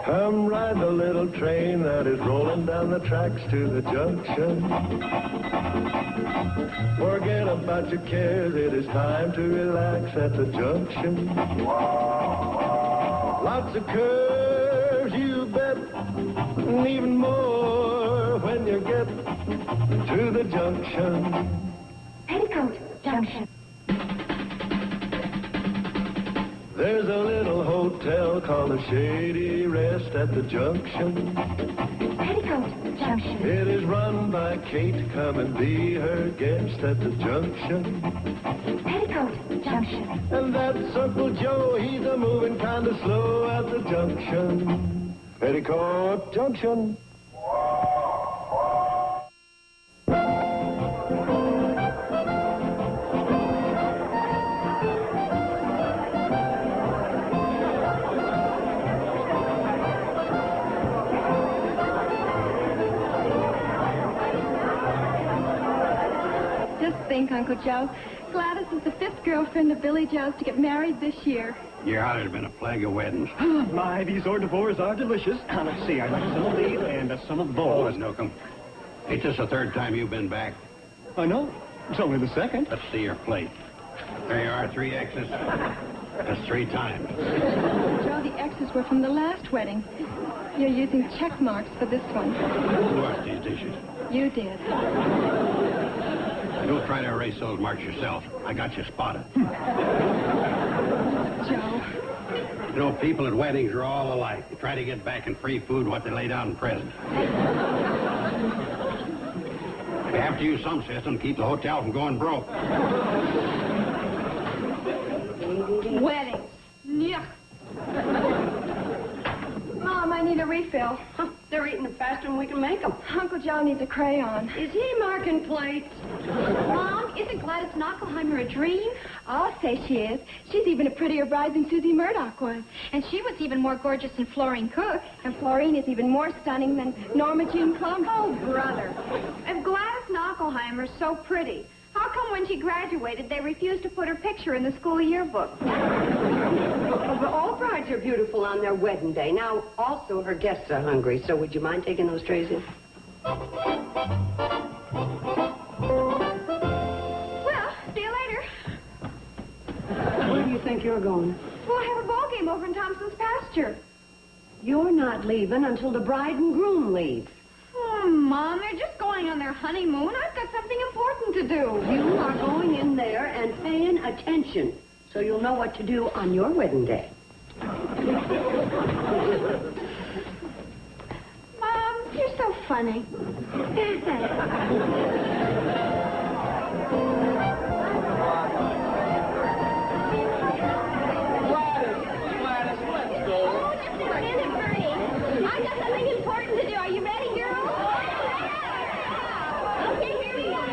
Come ride the little train that is rolling down the tracks to the junction. Forget about your cares, it is time to relax at the junction. Lots of curves, you bet, and even more when you get to the junction. Petticoat Junction. There's a little hotel called the Shady Rest at the junction. Petticoat Junction. It is run by Kate. Come and be her guest at the junction. Petticoat Junction. And that's Uncle Joe. He's a moving kind of slow at the junction. Petticoat Junction. Just think, Uncle Joe. Gladys is the 5th girlfriend of Billy Joe's to get married this year. Yeah, there's been a plague of weddings. My, these hors d'oeuvres are delicious. Let's see, I'd like some of these and some of those. Oh, Newcomb. It's just the 3rd time you've been back. I know. It's only the 2nd. Let's see your plate. There you are, 3 X's. That's 3 times. Joe, the X's were from the last wedding. You're using check marks for this one. Who washed these dishes? You did. Don't try to erase those marks yourself. I got you spotted. Joe. You know, people at weddings are all alike. They try to get back in free food what they laid out in present. We have to use some system to keep the hotel from going broke. Weddings. Yuck. Mom, I need a refill. They're eating them faster than we can make them. Uncle Joe needs a crayon. Is he marking plates? Mom, isn't Gladys Knockelheimer a dream? I'll say she is. She's even a prettier bride than Susie Murdoch was. And she was even more gorgeous than Florine Cook. And Florine is even more stunning than Norma Jean Plum. Oh, brother. If Gladys Knockelheimer's so pretty, how come when she graduated they refused to put her picture in the school yearbook? Well, all brides are beautiful on their wedding day. Now, also, her guests are hungry, so would you mind taking those trays in? Well, see you later. Where do you think you're going? We'll have a ball game over in Thompson's pasture. You're not leaving until the bride and groom leave. Oh, Mom, they're just going on their honeymoon. I've got something important to do. You are going in there and paying attention, so you'll know what to do on your wedding day. Mom, you're so funny. Gladys, let's go. Oh, just a minute, Bertie. I've got something important to do. Are you ready, girls? Okay, here we go.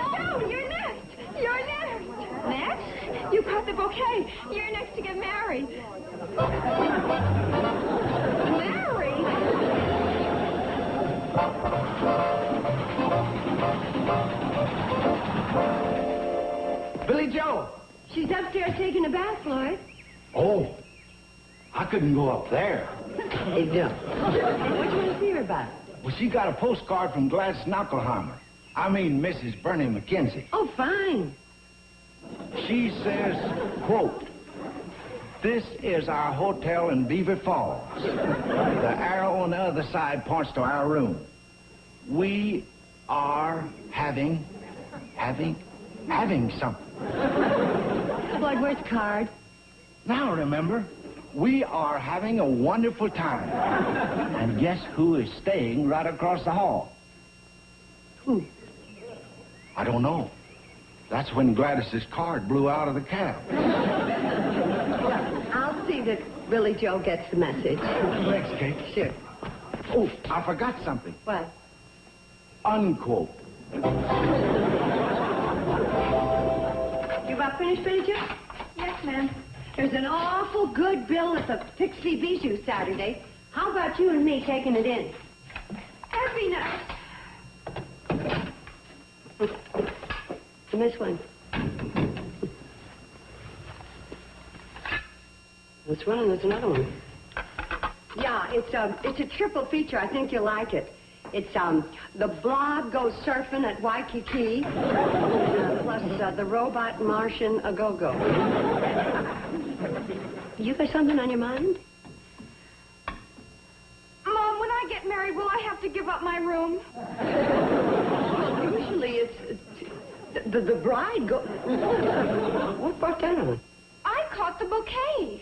No, you're next. You're next. Next? You caught the bouquet. You're next to get married. Married? Billy Joe. She's upstairs taking a bath, Floyd. Oh, I couldn't go up there. Hey, Bill. What do you want to see her about? Well, she got a postcard from Gladys Knockelheimer. I mean, Mrs. Bernie McKenzie. Oh, fine. She says, quote, "This is our hotel in Beaver Falls. The arrow on the other side points to our room. We are having something." Floyd, where's the card? Now remember, we are having a wonderful time. And guess who is staying right across the hall? Who? I don't know. That's when Gladys's card blew out of the cab. I'll see that Billy Joe gets the message. Thanks, Kate. Sure. Oh, I forgot something. What? Unquote. You about finished, Billy Joe? Yes, ma'am. There's an awful good bill at the Pixie Bijou Saturday. How about you and me taking it in? That'd be nice. And this one. That's one, and there's another one. Yeah, it's a triple feature. I think you'll like it. It's the Blob Goes Surfing at Waikiki, plus the Robot Martian A-Go-Go. You got something on your mind? Mom, when I get married, will I have to give up my room? Well, usually it's the bride go. What brought that on? I caught the bouquet.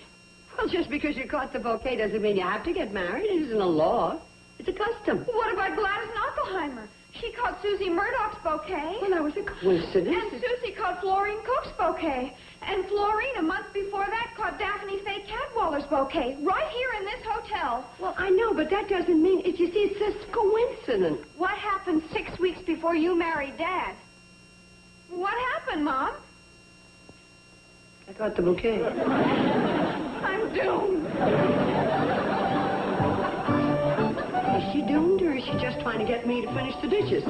Well, just because you caught the bouquet doesn't mean you have to get married. It isn't a law. It's a custom. What about Gladys Knockelheimer? She caught Susie Murdoch's bouquet. Well, that was a coincidence. And Susie caught Florine Cook's bouquet. And Florine, a month before that, caught Daphne Faye Cadwaller's bouquet. Right here in this hotel. Well, I know, but that doesn't mean... You see, it's just coincidence. What happened 6 weeks before you married Dad? What happened, Mom? I got the bouquet. I'm doomed. Is she doomed, or is she just trying to get me to finish the dishes?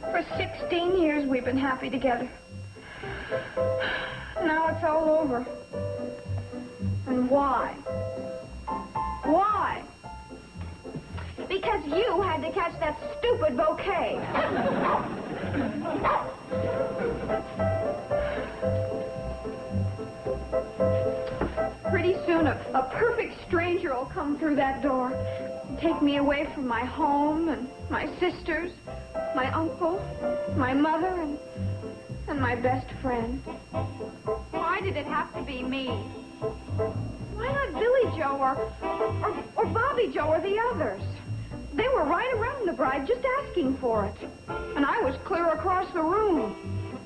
For 16 years, we've been happy together. Now it's all over. And why? Why? Because you had to catch that stupid bouquet. Pretty soon, a perfect stranger will come through that door and take me away from my home and my sisters, my uncle, my mother, and my best friend. Why did it have to be me? Why not Billy Joe or Bobby Joe or the others? They were right around the bride just asking for it. And I was clear across the room.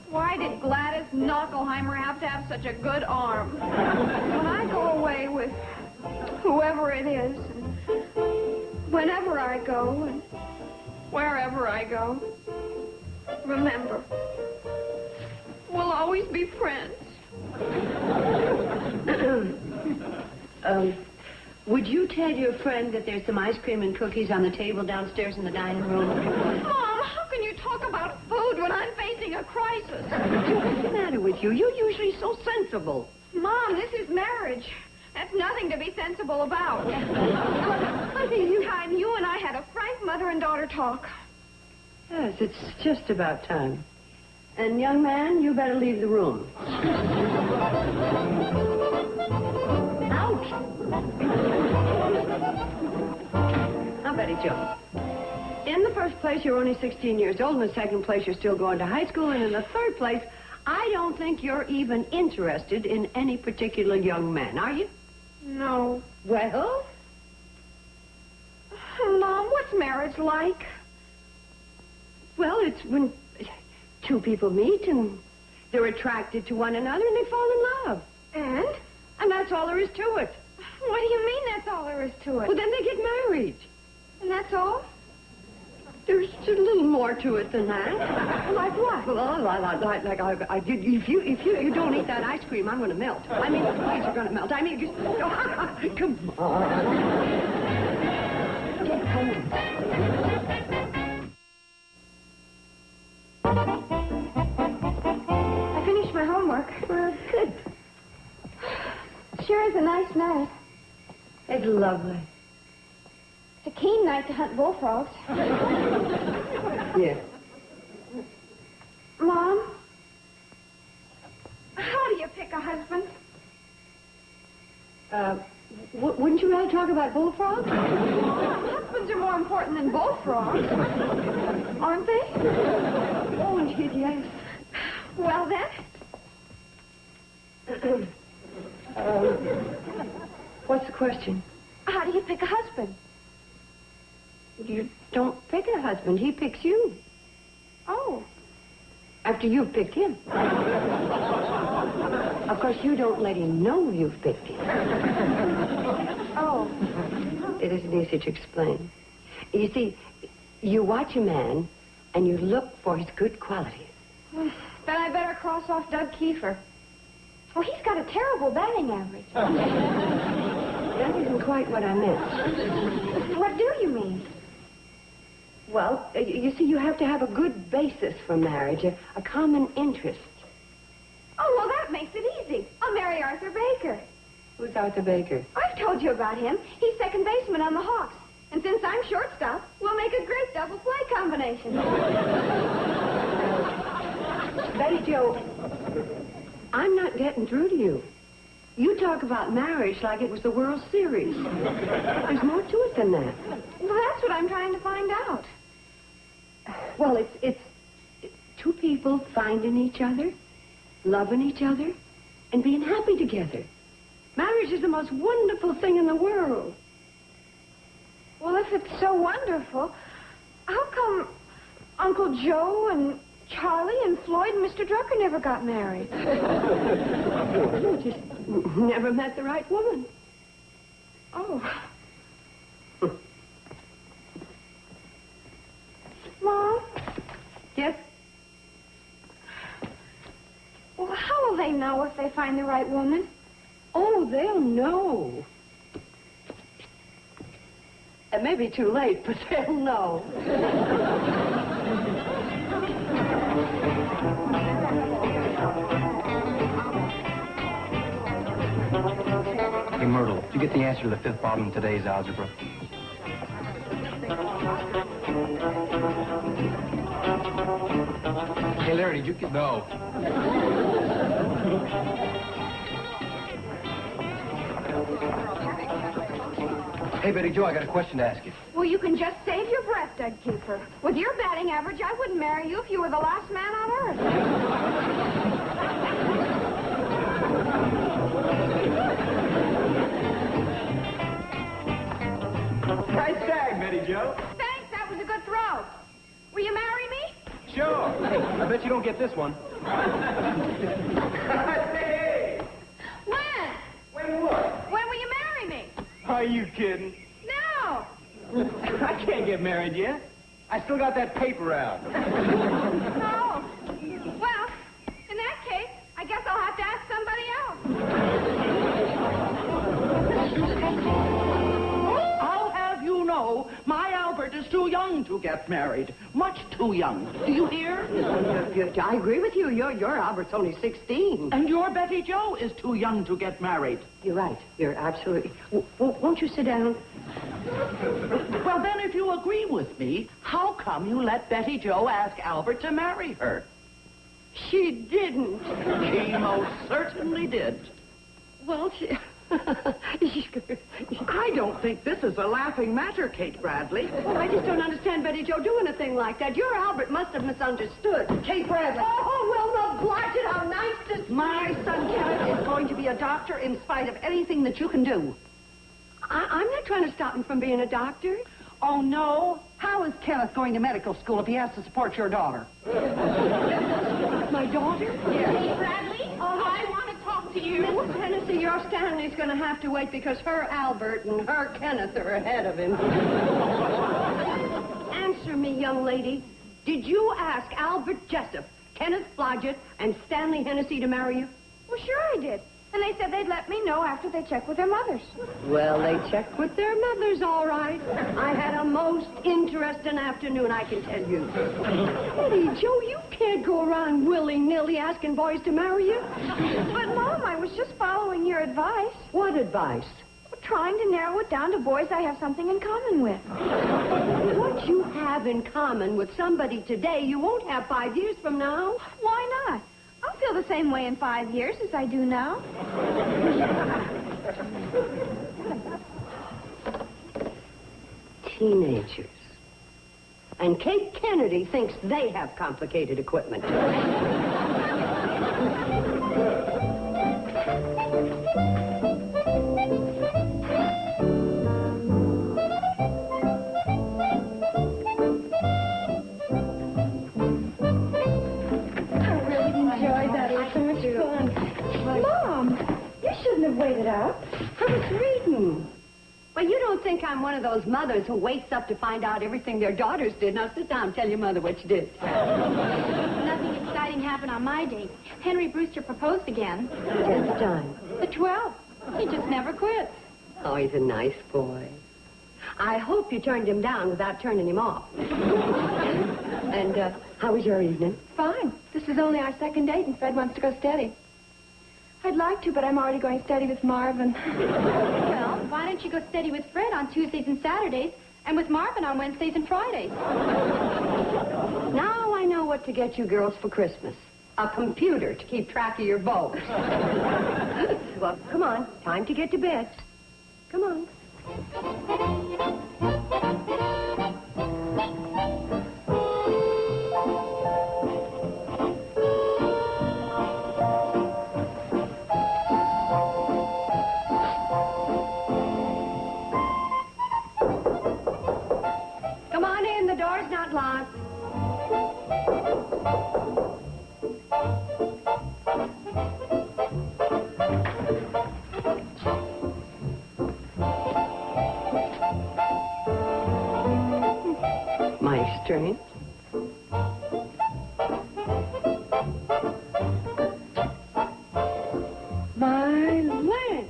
Why did Gladys Knockelheimer have to have such a good arm? When I go away with whoever it is, and whenever I go, and wherever I go, remember, we'll always be friends. Would you tell your friend that there's some ice cream and cookies on the table downstairs in the dining room? Mom, how can you talk about food when I'm facing a crisis? What's the matter with you? You're usually so sensible. Mom, this is marriage. That's nothing to be sensible about. Honey, you and I had a frank mother and daughter talk. Yes, it's just about time. And, young man, you better leave the room. Ouch! Now, Betty Jo, in the first place, you're only 16 years old. In the second place, you're still going to high school. And in the third place, I don't think you're even interested in any particular young man, are you? No. Well? Mom, what's marriage like? Well, it's when two people meet and they're attracted to one another and they fall in love. And? And that's all there is to it. What do you mean that's all there is to it? Well, then they get married. And that's all? There's just a little more to it than that. Like what? Well, if you don't eat that ice cream, I'm going to melt. I mean, the cookies are going to melt. I mean, just, come on. Get home. I finished my homework. Well, good. Sure is a nice night. It's lovely. It's a keen night to hunt bullfrogs. Yeah. Mom, how do you pick a husband? Wouldn't you rather talk about bullfrogs? Husbands are more important than bullfrogs, aren't they? Oh, indeed, yes. Well, then, What's the question? how do you pick a husband? You don't pick a husband. He picks you. Oh. After you've picked him. Of course, you don't let him know you've picked him. Oh. It isn't easy to explain. You see, you watch a man and you look for his good qualities. Then I better cross off Doug Kiefer. Oh, he's got a terrible batting average. That isn't quite what I meant. What do you mean? Well, you see, you have to have a good basis for marriage, a common interest. Oh, well, that makes it easy. A I'll marry Arthur Baker. Who's Arthur Baker? I've told you about him. He's second baseman on the Hawks. And since I'm shortstop, we'll make a great double play combination. Betty Jo, I'm not getting through to you. You talk about marriage like it was the World Series. There's more to it than that. Well, that's what I'm trying to find out. Well, it's two people finding each other, loving each other, and being happy together. Marriage is the most wonderful thing in the world. Well, if it's so wonderful, how come Uncle Joe and Charlie and Floyd and Mr. Drucker never got married? Just never met the right woman. Oh. Mom? Yes? Well, how will they know if they find the right woman? Oh, they'll know. It may be too late, but they'll know. Hey, Myrtle, did you get the answer to the fifth problem in today's algebra? Hey, Larry, did you get... No. Hey, Betty Jo, I got a question to ask you. Well, you can just save your breath, Doug Keeper. With your batting average, I wouldn't marry you if you were the last man on earth. Nice tag, Betty Jo. Thanks, that was a good throw. Will you marry me? Sure. Hey, I bet you don't get this one. Hey! When? When what? When will you marry me? Are you kidding? No. I can't get married yet. I still got that paper out. Oh. Well, in that case, I guess I'll have to ask somebody else. I'll have you know, my Albert is too young to get married. Much too young. Do you hear? I agree with you. Your Albert's only 16. And your Betty Jo is too young to get married. You're right. You're absolutely... Won't you sit down? Well, then, if you agree with me, how come you let Betty Jo ask Albert to marry her? She didn't. She most certainly did. Well, she... I don't think this is a laughing matter, Kate Bradley. Well, I just don't understand Betty Jo doing a thing like that. Your Albert must have misunderstood. Kate Bradley. Oh, well, the blast it, how nice to... My son Kenneth is going to be a doctor in spite of anything that you can do. I'm not trying to stop him from being a doctor. Oh, no? How is Kenneth going to medical school if he has to support your daughter? My daughter? Hey, Bradley, I want to talk to you. Miss Hennessy, your Stanley's going to have to wait because her Albert and her Kenneth are ahead of him. Answer me, young lady. Did you ask Albert Jessup, Kenneth Blodgett, and Stanley Hennessy to marry you? Well, sure I did. And they said they'd let me know after they checked with their mothers. Well, they checked with their mothers, all right. I had a most interesting afternoon, I can tell you. Betty Jo, you can't go around willy-nilly asking boys to marry you. But, Mom, I was just following your advice. What advice? Trying to narrow it down to boys I have something in common with. What you have in common with somebody today, you won't have 5 years from now. Why not? I'll feel the same way in 5 years as I do now. Teenagers. And Kate Kennedy thinks they have complicated equipment. Waited up. I was reading. Well, you don't think I'm one of those mothers who waits up to find out everything their daughters did. Now, sit down and tell your mother what you did. Nothing exciting happened on my date. Henry Brewster proposed again. Tenth time. The 12th. He just never quits. Oh, he's a nice boy. I hope you turned him down without turning him off. And, how was your evening? Fine. This is only our second date, and Fred wants to go steady. I'd like to, but I'm already going steady with Marvin. Well, why don't you go steady with Fred on Tuesdays and Saturdays, and with Marvin on Wednesdays and Fridays? Now I know what to get you girls for Christmas. A computer to keep track of your votes. Well, come on. Time to get to bed. Come on. Come on in. The door's not locked. Mighty strange. My land.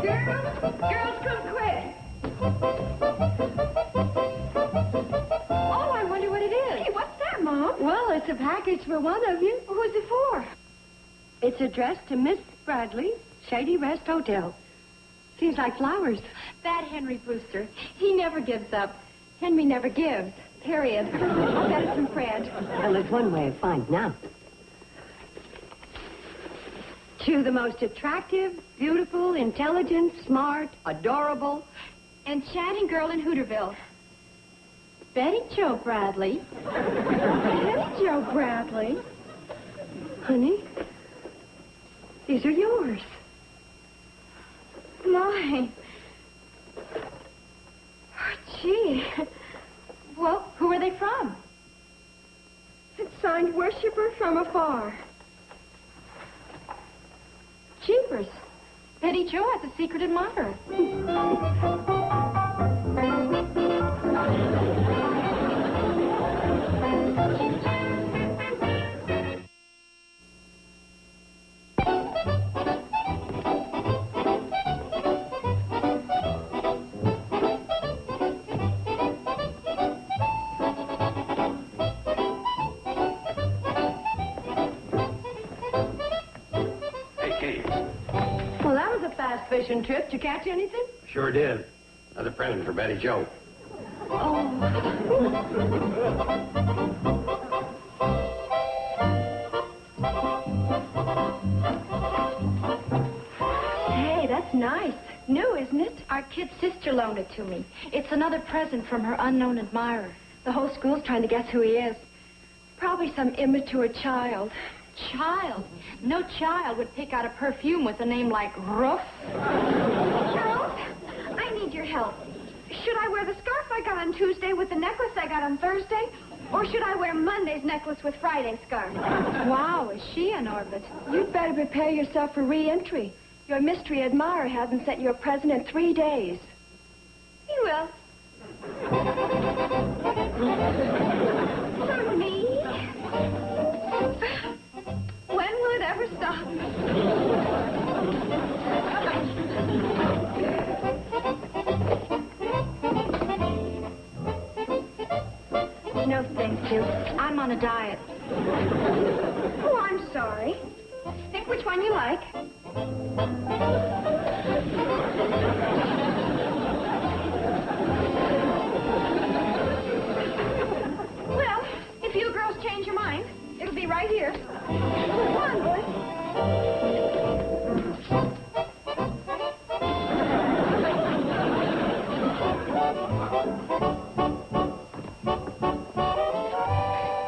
Girls, come quick. Oh, I wonder what it is. Hey, what's that, Mom? Well, it's a package for one of you. Who's it for? It's addressed to Miss Bradley, Shady Rest Hotel. Seems like flowers. That Henry Brewster. He never gives up. Henry never gives. Period. I'll bet it's from Fred. Well, there's one way of finding out. To the most attractive, beautiful, intelligent, smart, adorable, Enchanting girl in Hooterville. Betty Jo Bradley. Betty Jo Bradley. honey, these are yours. My. Oh, gee. Well, who are they from? It's signed Worshipper from Afar. Jeepers. Betty Jo has a secret admirer. Fishing trip. Did you catch anything? Sure did. Another present for Betty Jo. Oh. Hey, that's nice. New, isn't it? Our kid sister loaned it to me. It's another present from her unknown admirer. The whole school's trying to guess who he is. Probably some immature child. Child? No child would pick out a perfume with a name like Roof. Girls, I need your help. Should I wear the scarf I got on Tuesday with the necklace I got on Thursday? Or should I wear Monday's necklace with Friday's scarf? Wow, is she in orbit? You'd better prepare yourself for re-entry. Your mystery admirer hasn't sent you a present in 3 days. He will. For me? When will it ever stop? No, thank you. I'm on a diet. Oh, I'm sorry. Pick which one you like. Well, if you girls change your mind, it'll be right here. Come on, boys.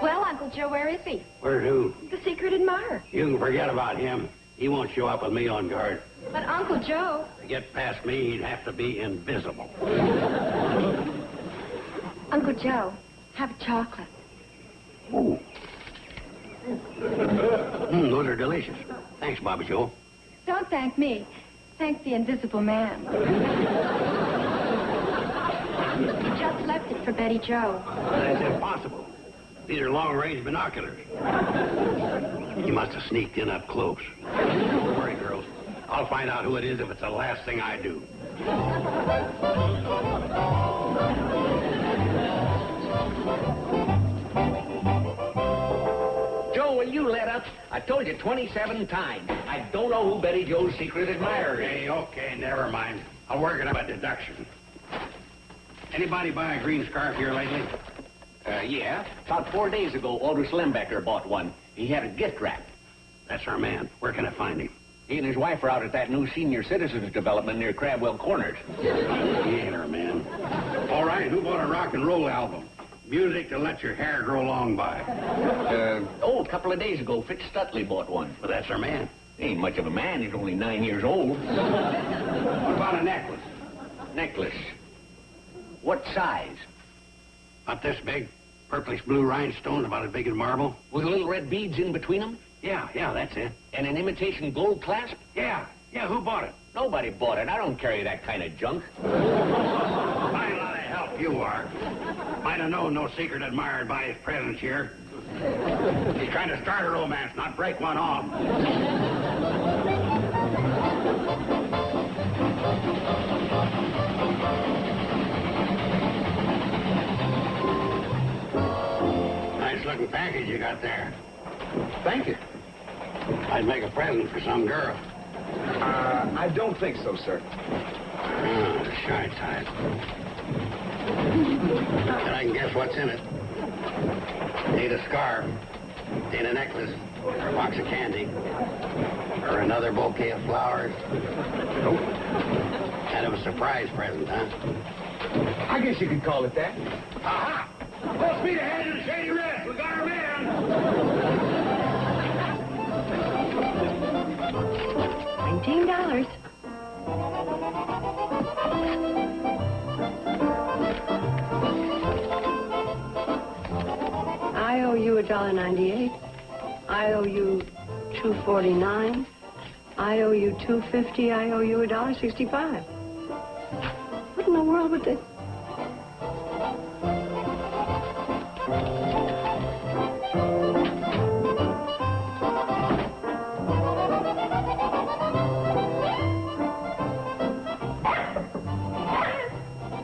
Well, Uncle Joe, where is he? Where's who? The secret admirer. You can forget about him. He won't show up with me on guard. But Uncle Joe... To get past me, he'd have to be invisible. Uncle Joe, have a chocolate. Ooh. Those are delicious. Thanks, Bobby Joe. Don't thank me. Thank the invisible man. He just left it for Betty Jo. That's impossible. These are long-range binoculars. He must have sneaked in up close. Don't worry, girls. I'll find out who it is if it's the last thing I do. Joe, will you let up? I told you 27 times. I don't know who Betty Joe's secret admirer is. Okay, never mind. I'll work it up a deduction. Anybody buy a green scarf here lately? Yeah. About 4 days ago, Aldous Lembecker bought one. He had a gift wrap. That's our man. Where can I find him? He and his wife are out at that new senior citizens development near Crabwell Corners. He ain't our man. All right, who bought a rock and roll album? Music to let your hair grow long by. A couple of days ago, Fitz Stutley bought one. Well, that's our man. He ain't much of a man. He's only 9 years old. What about a necklace? Necklace. What size? About this big. Purplish blue rhinestones about as big as marble. With little red beads in between them? Yeah, that's it. And an imitation gold clasp? Yeah, who bought it? Nobody bought it. I don't carry that kind of junk. Fine lot of help you are. Might have known no secret admired by his presence here. He's trying to start a romance, not break one off. Nice looking package you got there. Thank you. I'd make a present for some girl. I don't think so, sir. Shy type. And I can guess what's in it. Ain't a scarf, ain't a necklace, or a box of candy, or another bouquet of flowers. Nope. Kind of a surprise present, huh? I guess you could call it that. Aha! Full speed ahead to the Shady Rest. We got our man. $19. I owe you $1.98. I owe you $2.49. I owe you $2.50. I owe you $1.65. What in the world would this?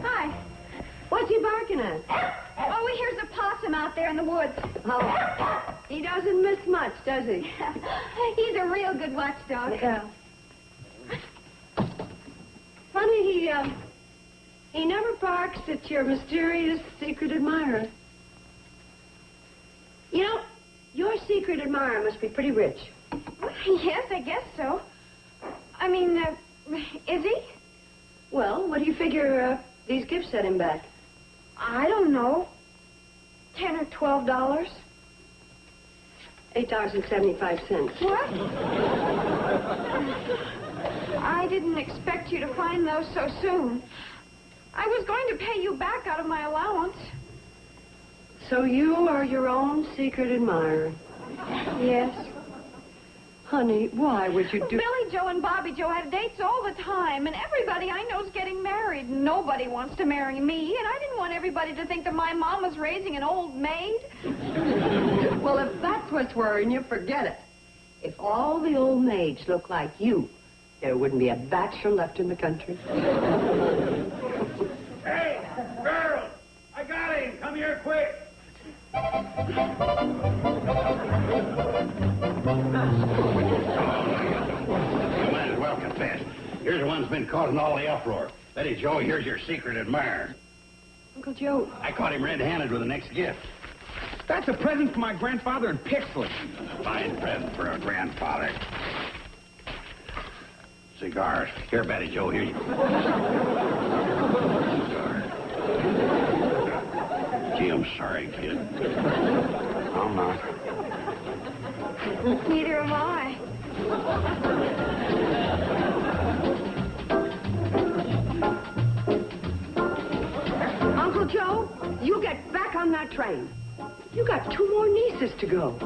Hi. What's he barking at? Oh, here's a possum out there in the woods. Oh, he doesn't miss much, does he? He's a real good watchdog. Yeah. Funny, he never barks at your mysterious secret admirer. You know, your secret admirer must be pretty rich. Yes, I guess so. I mean, is he? Well, what do you figure these gifts set him back? I don't know. $10 or $12. $8.75. What? I didn't expect you to find those so soon. I was going to pay you back out of my allowance. So you are your own secret admirer. Yes. Honey, why would you do... Billy Joe and Bobby Joe have dates all the time, and everybody I know's getting married. Nobody wants to marry me, and I didn't want everybody to think that my mom was raising an old maid. Well, if that's what's worrying you, forget it. If all the old maids look like you, there wouldn't be a bachelor left in the country. Hey, girls! I got him! Come here quick! You might as well confess. You're the one that's been causing all the uproar. Betty Joe, here's your secret admirer. Uncle Joe. I caught him red-handed with the next gift. That's a present for my grandfather in Pixley. Fine present for a grandfather. Cigars. Here, Betty Joe, here you go. Cigar. Gee, I'm sorry, kid. I'm not. Neither am I. Uncle Joe, you get back on that train. You got 2 more nieces to go.